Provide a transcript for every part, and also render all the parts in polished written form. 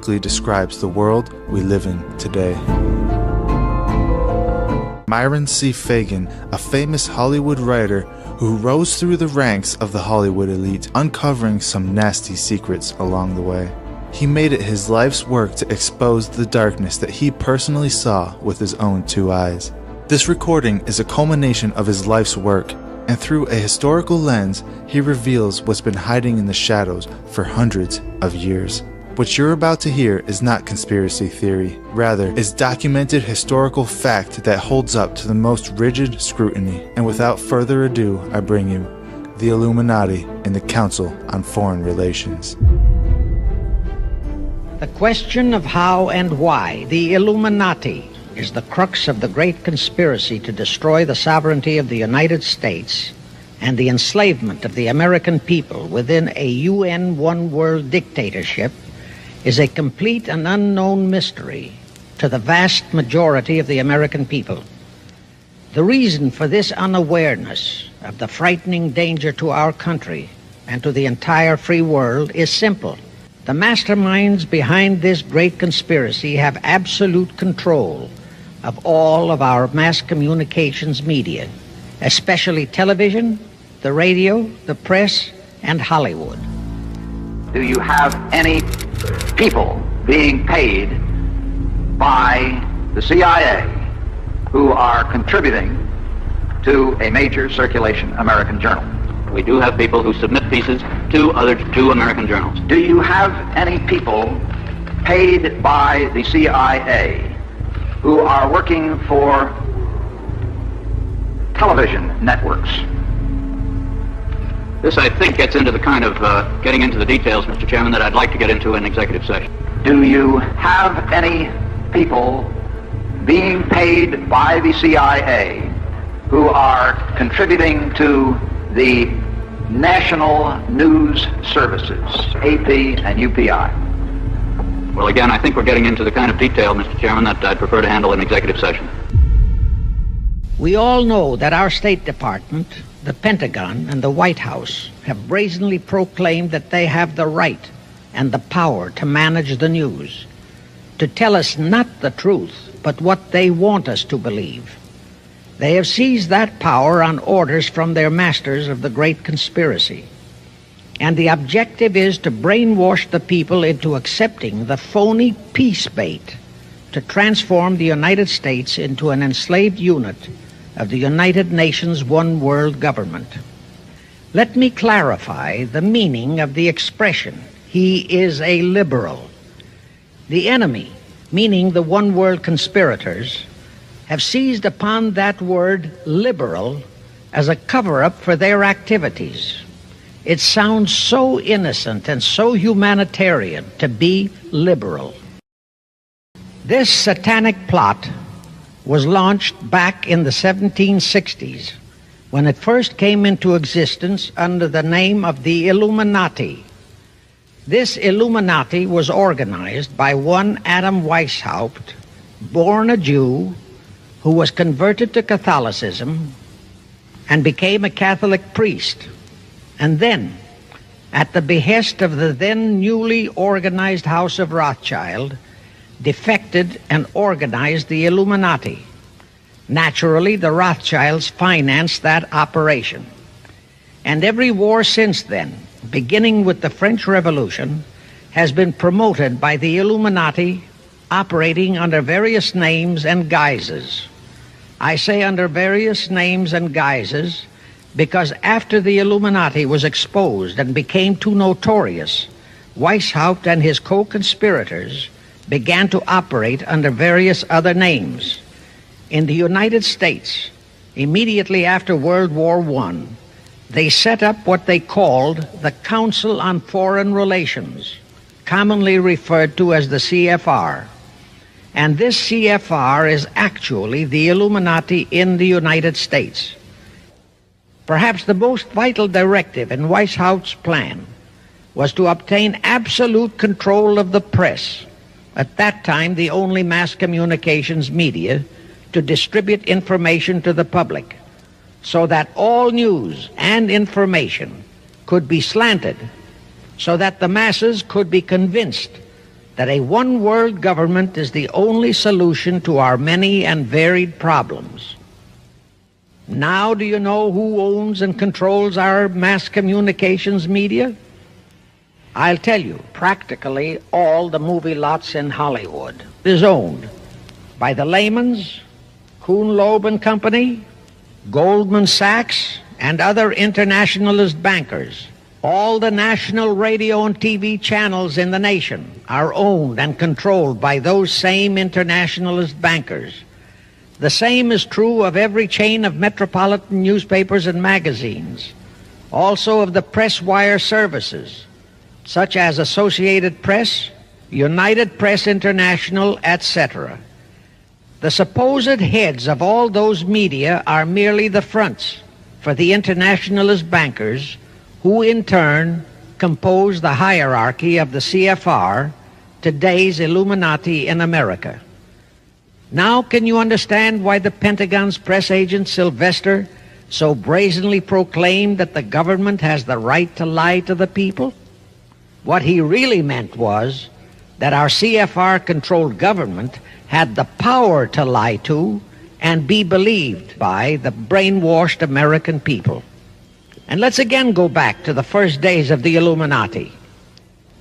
describes the world we live in today. Myron C. Fagin, a famous Hollywood writer who rose through the ranks of the Hollywood elite, uncovering some nasty secrets along the way. He made it his life's work to expose the darkness that he personally saw with his own two eyes. This recording is a culmination of his life's work, and through a historical lens, he reveals what's been hiding in the shadows for hundreds of years. What you're about to hear is not conspiracy theory, rather is documented historical fact that holds up to the most rigid scrutiny. And without further ado, I bring you the Illuminati and the Council on Foreign Relations. The question of how and why the Illuminati is the crux of the great conspiracy to destroy the sovereignty of the United States and the enslavement of the American people within a UN one-world dictatorship is a complete and unknown mystery to the vast majority of the American people. The reason for this unawareness of the frightening danger to our country and to the entire free world is simple. The masterminds behind this great conspiracy have absolute control of all of our mass communications media, especially television, the radio, the press, and Hollywood. Do you have any people being paid by the CIA who are contributing to a major circulation American journal? We do have people who submit pieces to two American journals. Do you have any people paid by the CIA who are working for television networks? This, I think, gets into the kind of getting into the details, Mr. Chairman, that I'd like to get into in executive session. Do you have any people being paid by the CIA who are contributing to the national news services, AP and UPI? Well, again, I think we're getting into the kind of detail, Mr. Chairman, that I'd prefer to handle in executive session. We all know that our State Department, the Pentagon, and the White House have brazenly proclaimed that they have the right and the power to manage the news, to tell us not the truth, but what they want us to believe. They have seized that power on orders from their masters of the great conspiracy. And the objective is to brainwash the people into accepting the phony peace bait to transform the United States into an enslaved unit of the United Nations one world government. Let me clarify the meaning of the expression, "He is a liberal." The enemy, meaning the one world conspirators, have seized upon that word liberal as a cover-up for their activities. It sounds so innocent and so humanitarian to be liberal. This satanic plot was launched back in the 1760s when it first came into existence under the name of the Illuminati. This Illuminati was organized by one Adam Weishaupt, born a Jew, who was converted to Catholicism and became a Catholic priest, and then, at the behest of the then newly organized House of Rothschild, defected and organized the Illuminati. Naturally, the Rothschilds financed that operation. And every war since then, beginning with the French Revolution, has been promoted by the Illuminati, operating under various names and guises. I say under various names and guises because after the Illuminati was exposed and became too notorious, Weishaupt and his co-conspirators began to operate under various other names. In the United States, immediately after World War I, they set up what they called the Council on Foreign Relations, commonly referred to as the CFR. And this CFR is actually the Illuminati in the United States. Perhaps the most vital directive in Weishaupt's plan was to obtain absolute control of the press, at that time the only mass communications media, to distribute information to the public, so that all news and information could be slanted, so that the masses could be convinced that a one-world government is the only solution to our many and varied problems. Now do you know who owns and controls our mass communications media? I'll tell you, practically all the movie lots in Hollywood is owned by the Lehmans, Kuhn Loeb and Company, Goldman Sachs, and other internationalist bankers. All the national radio and TV channels in the nation are owned and controlled by those same internationalist bankers. The same is true of every chain of metropolitan newspapers and magazines, also of the press wire services, such as Associated Press, United Press International, etc. The supposed heads of all those media are merely the fronts for the internationalist bankers, who in turn compose the hierarchy of the CFR, today's Illuminati in America. Now can you understand why the Pentagon's press agent Sylvester so brazenly proclaimed that the government has the right to lie to the people? What he really meant was that our CFR-controlled government had the power to lie to and be believed by the brainwashed American people. And let's again go back to the first days of the Illuminati.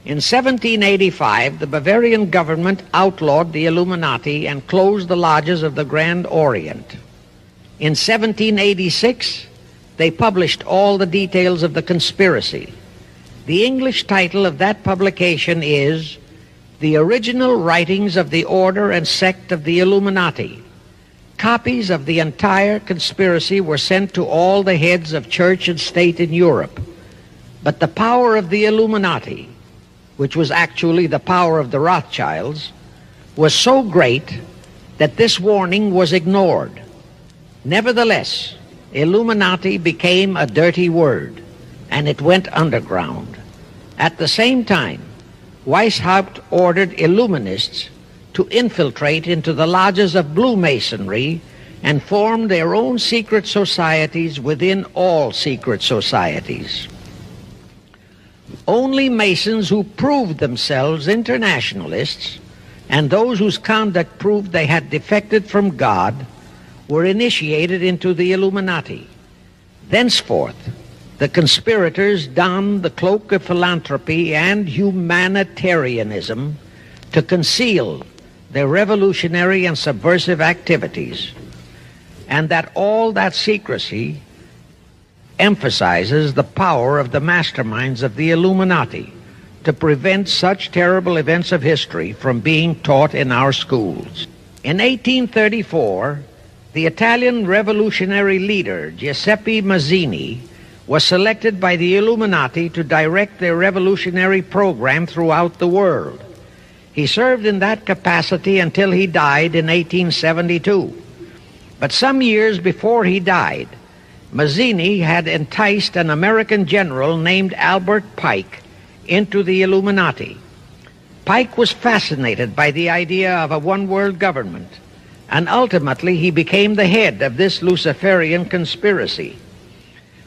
In 1785, the Bavarian government outlawed the Illuminati and closed the lodges of the Grand Orient. In 1786, they published all the details of the conspiracy. The English title of that publication is The Original Writings of the Order and Sect of the Illuminati. Copies of the entire conspiracy were sent to all the heads of church and state in Europe. But the power of the Illuminati, which was actually the power of the Rothschilds, was so great that this warning was ignored. Nevertheless, Illuminati became a dirty word, and it went underground. At the same time, Weishaupt ordered Illuminists to infiltrate into the lodges of Blue Masonry and form their own secret societies within all secret societies. Only Masons who proved themselves internationalists and those whose conduct proved they had defected from God were initiated into the Illuminati. Thenceforth, the conspirators donned the cloak of philanthropy and humanitarianism to conceal their revolutionary and subversive activities, and that all that secrecy emphasizes the power of the masterminds of the Illuminati to prevent such terrible events of history from being taught in our schools. In 1834, the Italian revolutionary leader Giuseppe Mazzini was selected by the Illuminati to direct their revolutionary program throughout the world. He served in that capacity until he died in 1872. But some years before he died, Mazzini had enticed an American general named Albert Pike into the Illuminati. Pike was fascinated by the idea of a one-world government, and ultimately he became the head of this Luciferian conspiracy.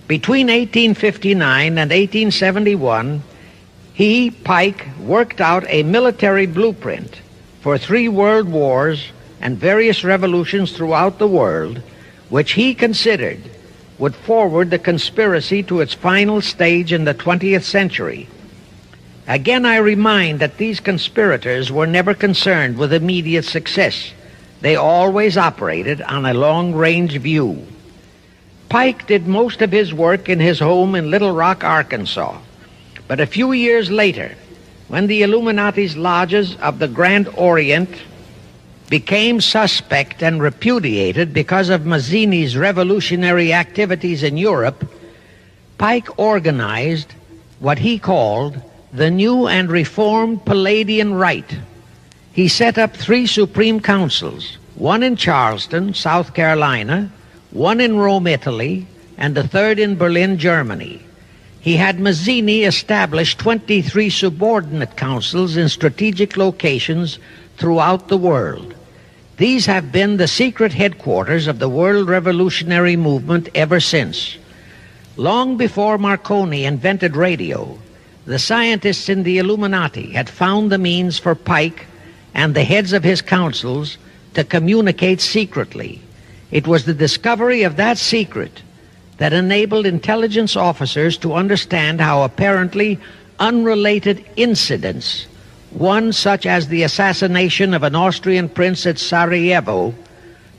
Between 1859 and 1871, Pike, worked out a military blueprint for 3 world wars and various revolutions throughout the world, which he considered would forward the conspiracy to its final stage in the 20th century. Again, I remind that these conspirators were never concerned with immediate success. They always operated on a long-range view. Pike did most of his work in his home in Little Rock, Arkansas. But a few years later, when the Illuminati's lodges of the Grand Orient became suspect and repudiated because of Mazzini's revolutionary activities in Europe, Pike organized what he called the New and Reformed Palladian Rite. He set up 3 supreme councils, one in Charleston, South Carolina, one in Rome, Italy, and the 3rd in Berlin, Germany. He had Mazzini establish 23 subordinate councils in strategic locations throughout the world. These have been the secret headquarters of the world revolutionary movement ever since. Long before Marconi invented radio, The scientists in the Illuminati had found the means for Pike and the heads of his councils to communicate secretly. It was the discovery of that secret that enabled intelligence officers to understand how apparently unrelated incidents, one such as the assassination of an Austrian prince at Sarajevo,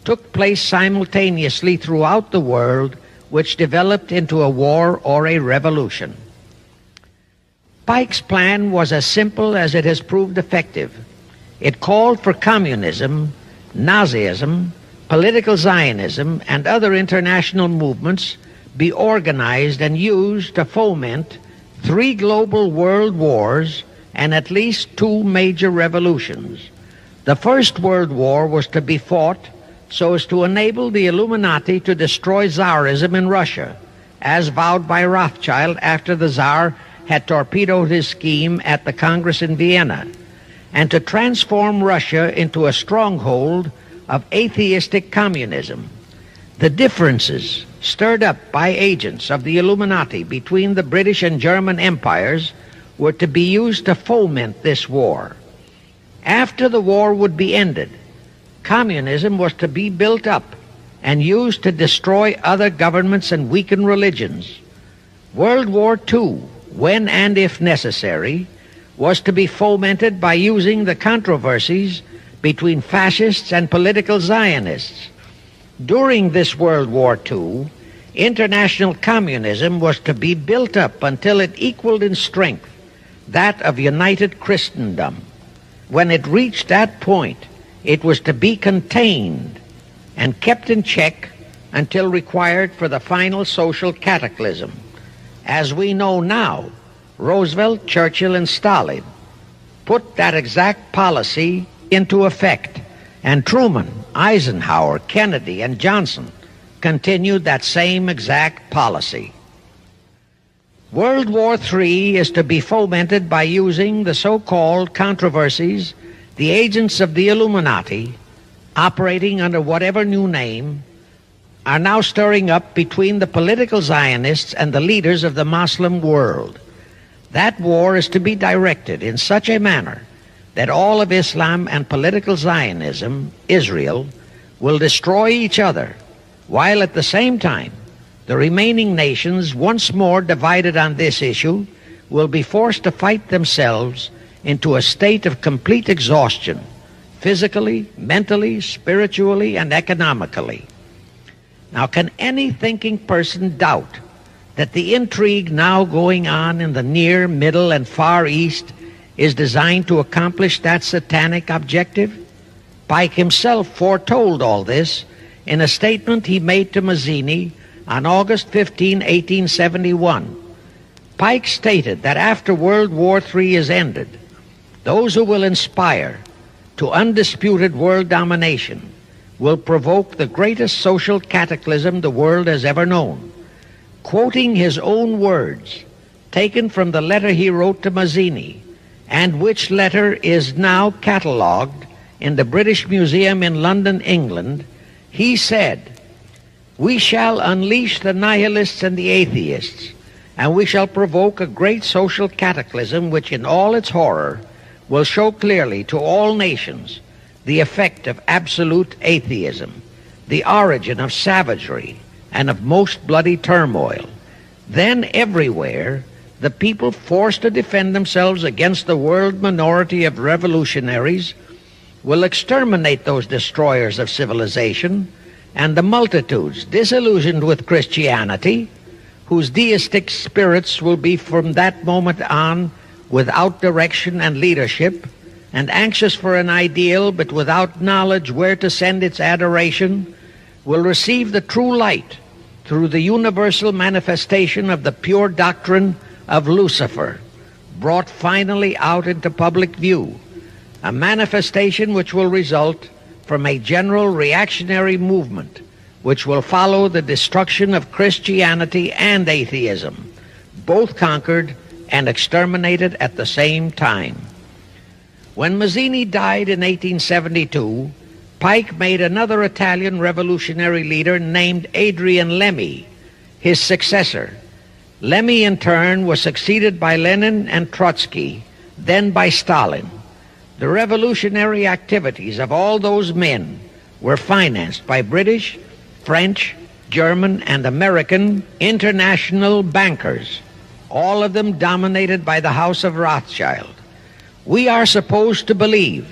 took place simultaneously throughout the world, which developed into a war or a revolution. Pike's plan was as simple as it has proved effective. It called for communism, Nazism, political Zionism, and other international movements be organized and used to foment 3 global world wars and at least 2 major revolutions. The First World War was to be fought so as to enable the Illuminati to destroy Tsarism in Russia, as vowed by Rothschild after the Tsar had torpedoed his scheme at the Congress in Vienna, and to transform Russia into a stronghold of atheistic communism. The differences stirred up by agents of the Illuminati between the British and German empires were to be used to foment this war. After the war would be ended, communism was to be built up and used to destroy other governments and weaken religions. World War II, when and if necessary, was to be fomented by using the controversies between fascists and political Zionists. During this World War II, international communism was to be built up until it equaled in strength that of united Christendom. When it reached that point, it was to be contained and kept in check until required for the final social cataclysm. As we know now, Roosevelt, Churchill, and Stalin put that exact policy into effect, and Truman, Eisenhower, Kennedy, and Johnson continued that same exact policy. World War III is to be fomented by using the so-called controversies the agents of the Illuminati, operating under whatever new name, are now stirring up between the political Zionists and the leaders of the Muslim world. That war is to be directed in such a manner that all of Islam and political Zionism, Israel, will destroy each other, while at the same time the remaining nations, once more divided on this issue, will be forced to fight themselves into a state of complete exhaustion, physically, mentally, spiritually, and economically. Now, can any thinking person doubt that the intrigue now going on in the Near, Middle, and Far East is designed to accomplish that satanic objective? Pike himself foretold all this in a statement he made to Mazzini on August 15, 1871. Pike stated that after World War III is ended, those who will inspire to undisputed world domination will provoke the greatest social cataclysm the world has ever known. Quoting his own words, taken from the letter he wrote to Mazzini, and which letter is now catalogued in the British Museum in London, England, he said, "We shall unleash the nihilists and the atheists, and we shall provoke a great social cataclysm which in all its horror will show clearly to all nations the effect of absolute atheism, the origin of savagery and of most bloody turmoil. Then everywhere the people forced to defend themselves against the world minority of revolutionaries will exterminate those destroyers of civilization, and the multitudes disillusioned with Christianity, whose deistic spirits will be from that moment on without direction and leadership, and anxious for an ideal but without knowledge where to send its adoration, will receive the true light through the universal manifestation of the pure doctrine of Lucifer, brought finally out into public view, a manifestation which will result from a general reactionary movement which will follow the destruction of Christianity and atheism, both conquered and exterminated at the same time." When Mazzini died in 1872, Pike made another Italian revolutionary leader named Adrian Lemmi his successor. Lemmy, in turn, was succeeded by Lenin and Trotsky, then by Stalin. The revolutionary activities of all those men were financed by British, French, German, and American international bankers, all of them dominated by the House of Rothschild. We are supposed to believe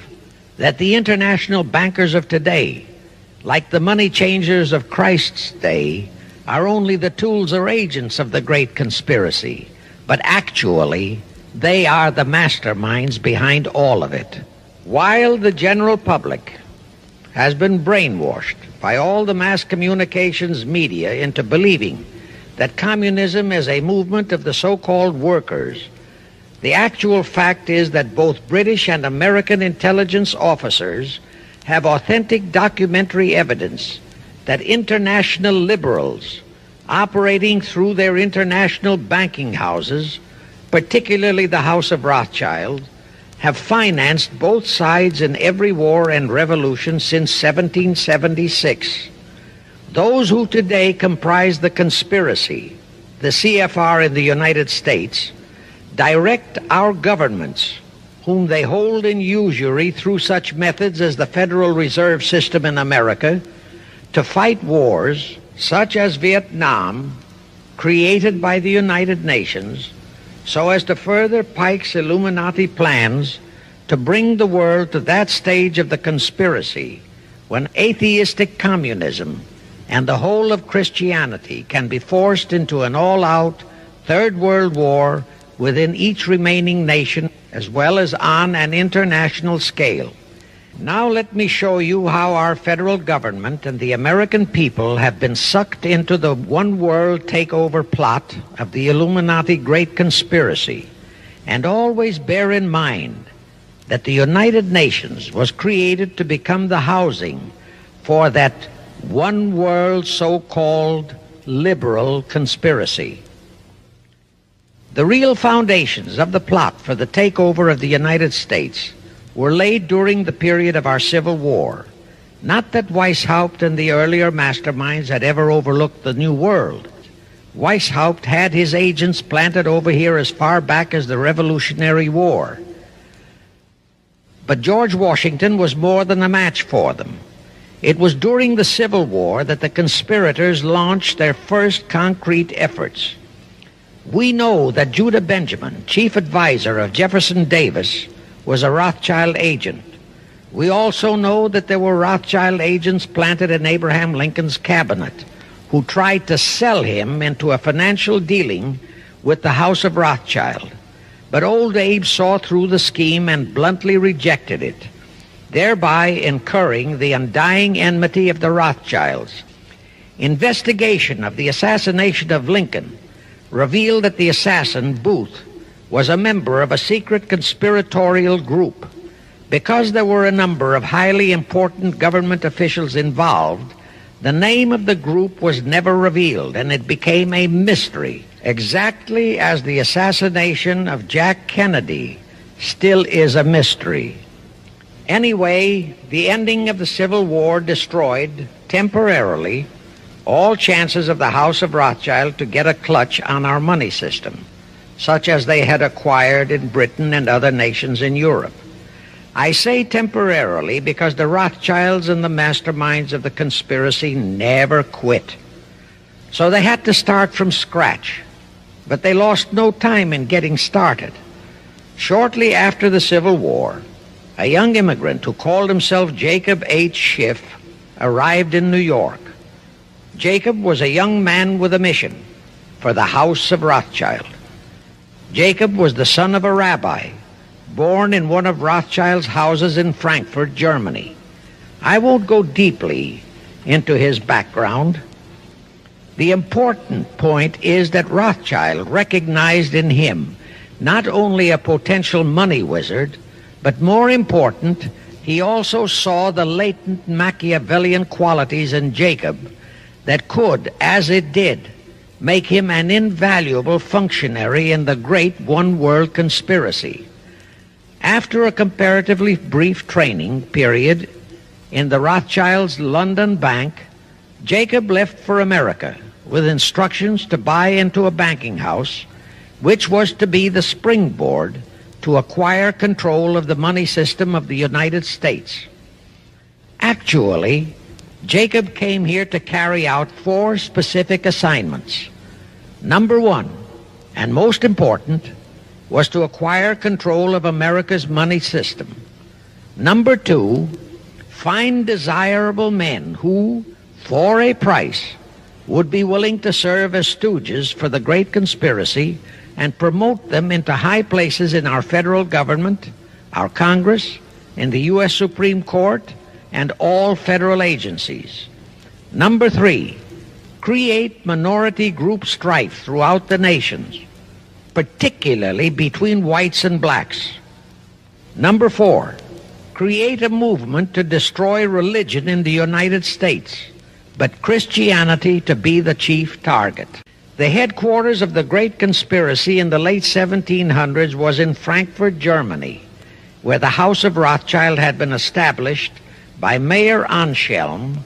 that the international bankers of today, like the money changers of Christ's day, are only the tools or agents of the great conspiracy, but actually they are the masterminds behind all of it. While the general public has been brainwashed by all the mass communications media into believing that communism is a movement of the so-called workers, the actual fact is that both British and American intelligence officers have authentic documentary evidence that international liberals operating through their international banking houses, particularly the House of Rothschild, have financed both sides in every war and revolution since 1776. Those who today comprise the conspiracy, the CFR in the United States, direct our governments, whom they hold in usury through such methods as the Federal Reserve System in America, to fight wars such as Vietnam, created by the United Nations, so as to further Pike's Illuminati plans to bring the world to that stage of the conspiracy when atheistic communism and the whole of Christianity can be forced into an all-out Third World War within each remaining nation, as well as on an international scale. Now let me show you how our federal government and the American people have been sucked into the one-world takeover plot of the Illuminati Great Conspiracy. And always bear in mind that the United Nations was created to become the housing for that one-world so-called liberal conspiracy. The real foundations of the plot for the takeover of the United States were laid during the period of our Civil War. Not that Weishaupt and the earlier masterminds had ever overlooked the New World. Weishaupt had his agents planted over here as far back as the Revolutionary War. But George Washington was more than a match for them. It was during the Civil War that the conspirators launched their first concrete efforts. We know that Judah Benjamin, chief advisor of Jefferson Davis, was a Rothschild agent. We also know that there were Rothschild agents planted in Abraham Lincoln's cabinet who tried to sell him into a financial dealing with the House of Rothschild. But old Abe saw through the scheme and bluntly rejected it, thereby incurring the undying enmity of the Rothschilds. Investigation of the assassination of Lincoln revealed that the assassin, Booth, was a member of a secret conspiratorial group. Because there were a number of highly important government officials involved, the name of the group was never revealed, and it became a mystery, exactly as the assassination of Jack Kennedy still is a mystery. Anyway, the ending of the Civil War destroyed, temporarily, all chances of the House of Rothschild to get a clutch on our money system, such as they had acquired in Britain and other nations in Europe. I say temporarily because the Rothschilds and the masterminds of the conspiracy never quit. So they had to start from scratch, but they lost no time in getting started. Shortly after the Civil War, a young immigrant who called himself Jacob H. Schiff arrived in New York. Jacob was a young man with a mission for the House of Rothschild. Jacob was the son of a rabbi, born in one of Rothschild's houses in Frankfurt, Germany. I won't go deeply into his background. The important point is that Rothschild recognized in him not only a potential money wizard, but more important, he also saw the latent Machiavellian qualities in Jacob that could, as it did, make him an invaluable functionary in the great one-world conspiracy. After a comparatively brief training period in the Rothschilds' London bank, Jacob left for America with instructions to buy into a banking house, which was to be the springboard to acquire control of the money system of the United States. Actually, Jacob came here to carry out 4 specific assignments. Number 1, and most important, was to acquire control of America's money system. Number 2, find desirable men who, for a price, would be willing to serve as stooges for the great conspiracy and promote them into high places in our federal government, our Congress, in the U.S. Supreme Court, and all federal agencies. Number 3, create minority group strife throughout the nations, particularly between whites and blacks. Number 4, create a movement to destroy religion in the United States, but Christianity to be the chief target. The headquarters of the great conspiracy in the late 1700s was in Frankfurt, Germany, where the House of Rothschild had been established by Mayer Anschelm,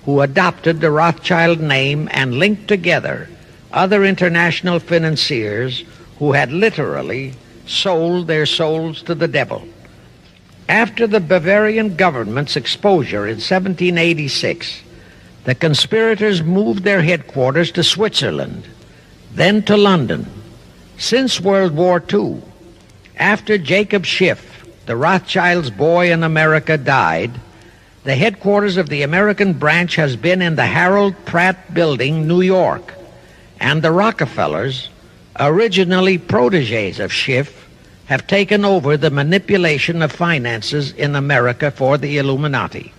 who adopted the Rothschild name and linked together other international financiers who had literally sold their souls to the devil. After the Bavarian government's exposure in 1786, the conspirators moved their headquarters to Switzerland, then to London. Since World War II, after Jacob Schiff, the Rothschilds' boy in America, died, the headquarters of the American branch has been in the Harold Pratt Building, New York, and the Rockefellers, originally protégés of Schiff, have taken over the manipulation of finances in America for the Illuminati.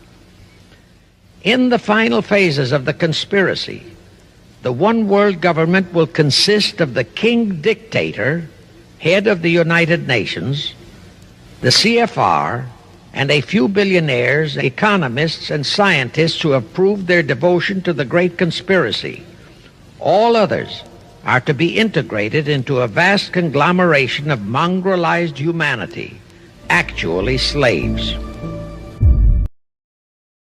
In the final phases of the conspiracy, the one world government will consist of the king dictator, head of the United Nations, the CFR, and a few billionaires, economists, and scientists who have proved their devotion to the great conspiracy. All others are to be integrated into a vast conglomeration of mongrelized humanity, actually slaves.